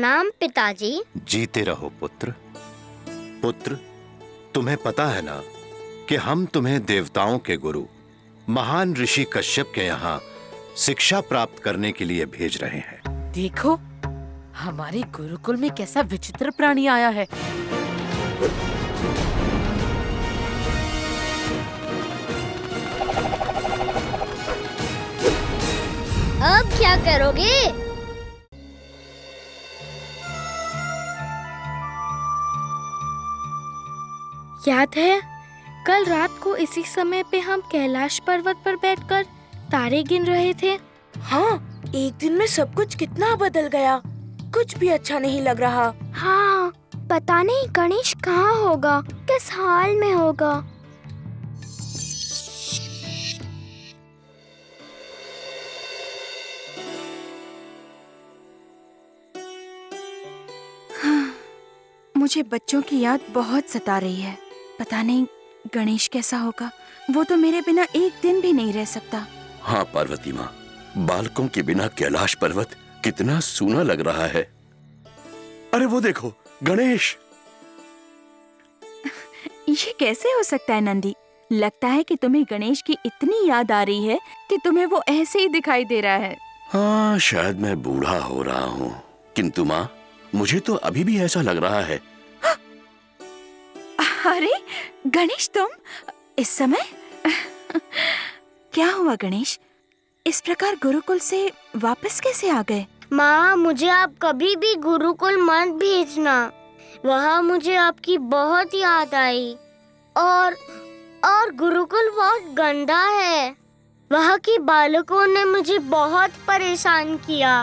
प्रणाम पिताजी। जीते रहो पुत्र। पुत्र, तुम्हें पता है ना कि हम तुम्हें देवताओं के गुरु महान ऋषि कश्यप के यहाँ शिक्षा प्राप्त करने के लिए भेज रहे हैं। देखो, हमारे गुरुकुल में कैसा विचित्र प्राणी आया है। अब क्या करोगे? याद है कल रात को इसी समय पे हम कैलाश पर्वत पर बैठकर तारे गिन रहे थे। हाँ, एक दिन में सब कुछ कितना बदल गया। कुछ भी अच्छा नहीं लग रहा। हाँ, पता नहीं गणेश कहाँ होगा, किस हाल में होगा। हाँ, मुझे बच्चों की याद बहुत सता रही है। पता नहीं गणेश कैसा होगा। वो तो मेरे बिना एक दिन भी नहीं रह सकता। हाँ पार्वती माँ, बालकों के बिना कैलाश पर्वत कितना सूना लग रहा है। अरे वो देखो, गणेश। ये कैसे हो सकता है नंदी? लगता है कि तुम्हें गणेश की इतनी याद आ रही है कि तुम्हें वो ऐसे ही दिखाई दे रहा है। हाँ, शायद मैं बूढ़ा हो रहा हूँ, किंतु माँ मुझे तो अभी भी ऐसा लग रहा है। अरे गणेश, तुम इस समय? क्या हुआ गणेश? इस प्रकार गुरुकुल से वापस कैसे आ गए? माँ, मुझे आप कभी भी गुरुकुल मत भेजना। वहाँ मुझे आपकी बहुत याद आई। और गुरुकुल बहुत गंदा है। वहाँ के बालकों ने मुझे बहुत परेशान किया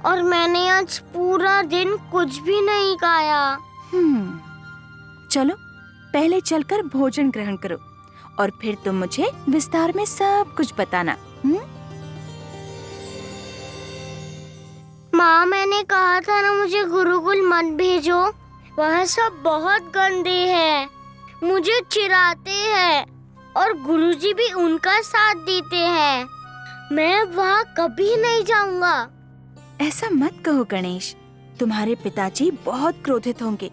और मैंने आज पूरा दिन कुछ भी नहीं खाया। चलो पहले चलकर भोजन ग्रहण करो और फिर तुम मुझे विस्तार में सब कुछ बताना। माँ, मैंने कहा था ना मुझे गुरुकुल मत भेजो। वहाँ सब बहुत गंदे हैं, मुझे चिढ़ाते हैं और गुरुजी भी उनका साथ देते हैं। मैं वहाँ कभी नहीं जाऊँगा। ऐसा मत कहो गणेश, तुम्हारे पिताजी बहुत क्रोधित होंगे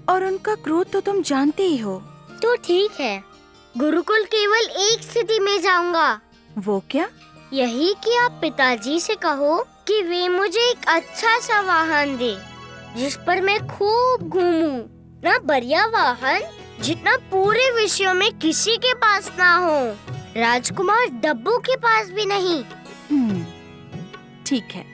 और उनका क्रोध तो तुम जानते ही हो। तो ठीक है, गुरुकुल केवल एक स्थिति में जाऊँगा। वो क्या? यही कि आप पिताजी से कहो कि वे मुझे एक अच्छा सा वाहन दे जिस पर मैं खूब घूमूं। ना बढ़िया वाहन जितना पूरे विश्व में किसी के पास ना हो, राजकुमार डब्बू के पास भी नहीं। ठीक है,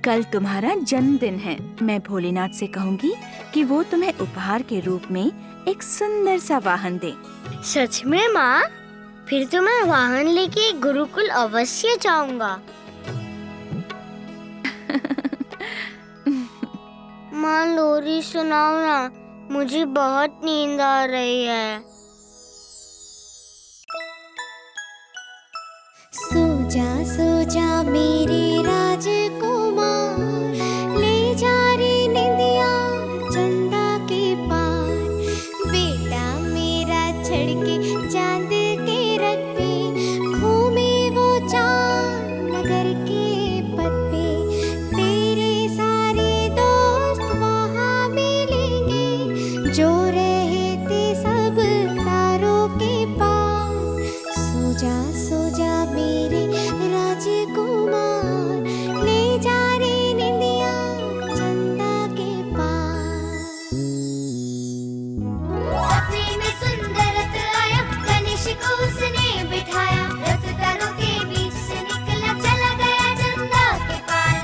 कल तुम्हारा जन्मदिन है। मैं भोलेनाथ से कहूँगी कि वो तुम्हें उपहार के रूप में एक सुंदर सा वाहन दे। सच में माँ? फिर तो मैं वाहन लेके गुरुकुल अवश्य जाऊंगा। माँ, लोरी सुनाओ ना, मुझे बहुत नींद आ रही है। सो जा मेरे राजकुमार, ले जा रे निंदिया चंदा के पार। बेटा मेरा चढ़ के चांद के रथ पे घूमे वो चांद नगर के पथ पे। तेरे सारे दोस्त वहाँ मिलेंगे जो रहते सब तारों के पास। सो जा मेरे राजकुमार, ले जा रे निंदिया चंदा के पास। सपने में सुंदर रथ आया, गणेश को उसने बिठाया। रथ तारों के बीच से निकला, चला गया चंदा के पार।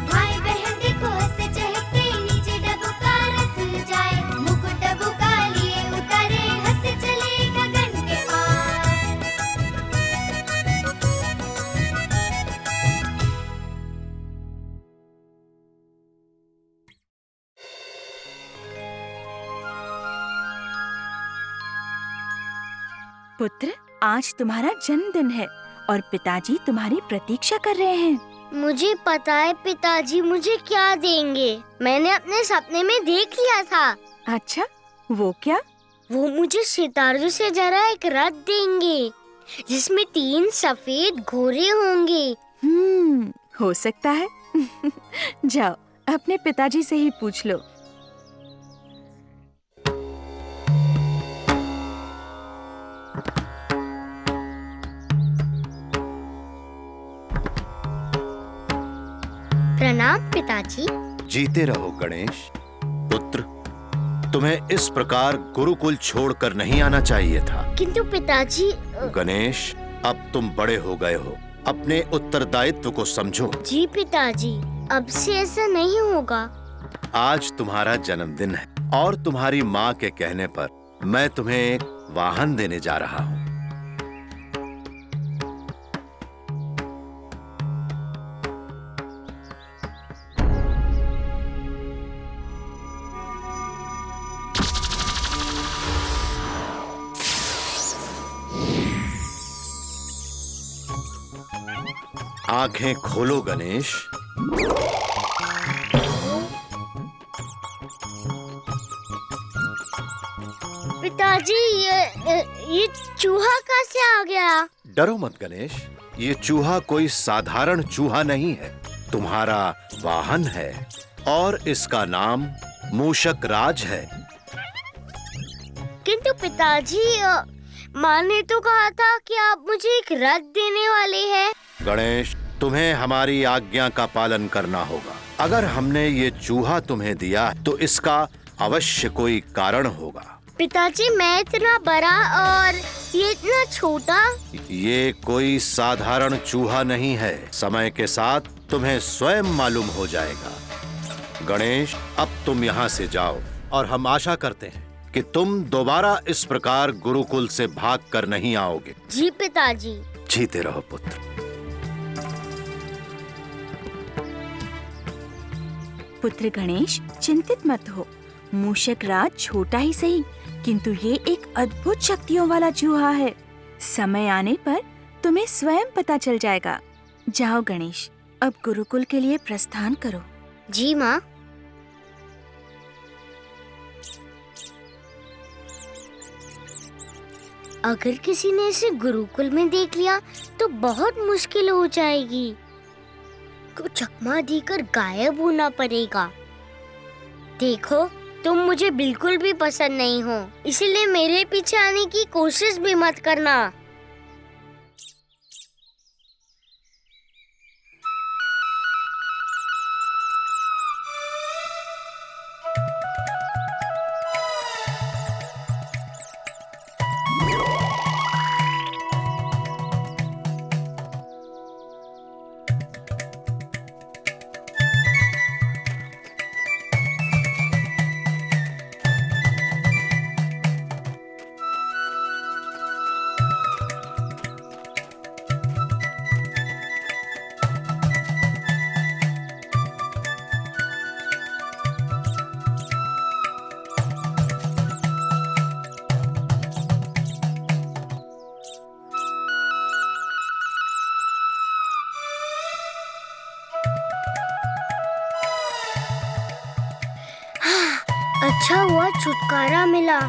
भाई बहन देखो हंसते चहकते, नीचे डब्बू का रथ जाए। मुकुट डब्बू का लिए उतारे, हंसते चले गगन के पार। पुत्र, आज तुम्हारा जन्मदिन है और पिताजी तुम्हारी प्रतीक्षा कर रहे हैं। मुझे पता है पिताजी मुझे क्या देंगे। मैंने अपने सपने में देख लिया था। अच्छा, वो क्या? वो मुझे सितारों से जरा एक रथ देंगे जिसमें 3 सफेद घोड़े होंगे हो सकता है। जाओ अपने पिताजी से ही पूछ लो। प्रणाम पिताजी। जीते रहो गणेश। पुत्र, तुम्हें इस प्रकार गुरुकुल छोड़कर नहीं आना चाहिए था। किंतु पिताजी गणेश, अब तुम बड़े हो गए हो, अपने उत्तरदायित्व को समझो। जी पिताजी, अब से ऐसा नहीं होगा। आज तुम्हारा जन्मदिन है और तुम्हारी माँ के कहने पर मैं तुम्हें एक वाहन देने जा रहा हूँ। आंखें खोलो गणेश। पिताजी ये चूहा कहाँ से आ गया? डरो मत गणेश, ये चूहा कोई साधारण चूहा नहीं है, तुम्हारा वाहन है और इसका नाम मूषक राज है। किंतु पिताजी माँ ने तो कहा था कि आप मुझे एक रथ देने वाले हैं। गणेश, तुम्हें हमारी आज्ञा का पालन करना होगा। अगर हमने ये चूहा तुम्हें दिया तो इसका अवश्य कोई कारण होगा। पिताजी, मैं इतना बड़ा और ये इतना छोटा। ये कोई साधारण चूहा नहीं है, समय के साथ तुम्हें स्वयं मालूम हो जाएगा। गणेश, अब तुम यहाँ से जाओ और हम आशा करते हैं कि तुम दोबारा इस प्रकार गुरुकुल से भाग कर नहीं आओगे। जी पिताजी। जीते रहो पुत्र। पुत्र गणेश, चिंतित मत हो। मूषक राज छोटा ही सही, किंतु ये एक अद्भुत शक्तियों वाला चूहा है। समय आने पर तुम्हें स्वयं पता चल जाएगा। जाओ गणेश, अब गुरुकुल के लिए प्रस्थान करो। जी माँ। अगर किसी ने इसे गुरुकुल में देख लिया तो बहुत मुश्किल हो जाएगी। को चकमा देकर गायब होना पड़ेगा। देखो, तुम मुझे बिल्कुल भी पसंद नहीं हो, इसलिए मेरे पीछे आने की कोशिश भी मत करना। अच्छा हुआ छुटकारा मिला।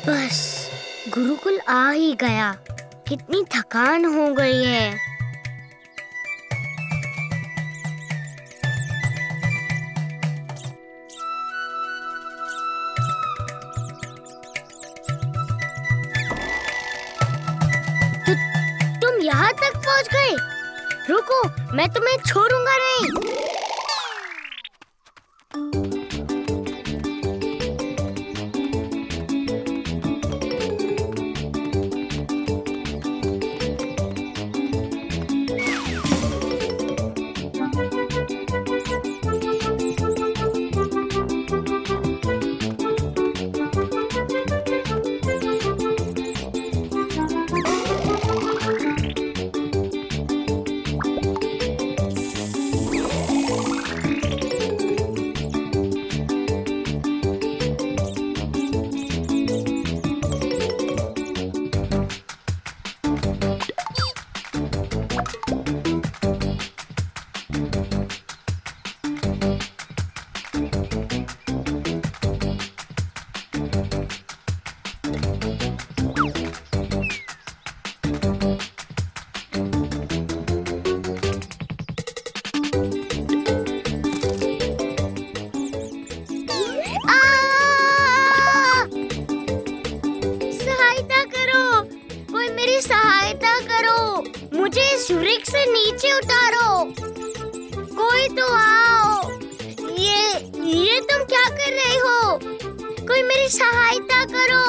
बस गुरुकुल आ ही गया। कितनी थकान हो गई है। तुम यहाँ तक पहुँच गए? रुको, मैं तुम्हें छोड़ूंगा नहीं। मेरी सहायता करो, मुझे इस वृक्ष से नीचे उतारो। कोई तो आओ। ये तुम क्या कर रहे हो? कोई मेरी सहायता करो।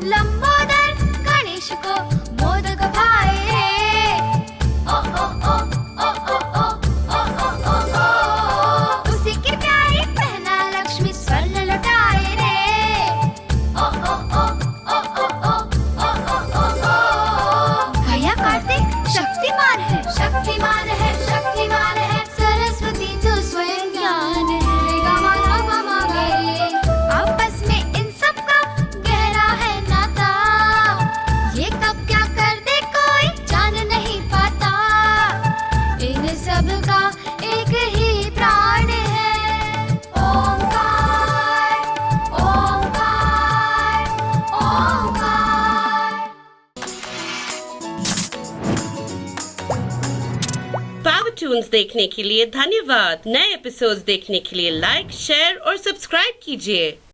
लंबोदर गणेश को मोदक भाए। ओ ओ ओ ओ ओ ओ ओ ओ ओ ओ। उसी की प्यारी पहना लक्ष्मी स्वर्ण लौटाए रे। ओ ओ ओ ओ ओ ओ ओ ओ ओ ओ। भैया कार्तिक शक्तिमान है, शक्तिमान है, शक्तिमान है। सरस्वती तो स्वयं ज्ञान है। गा मा गा मा मा गे। आपस में इन सबका गहरा है नाता। ये कब क्या कर दे कोई जान नहीं पाता। इन सब का एक ही प्राण है, ओंकार, ओंकार, ओंकार। पावर ट्यून्स देखने के लिए धन्यवाद। नए एपिसोड्स देखने के लिए लाइक, शेयर और सब्सक्राइब कीजिए।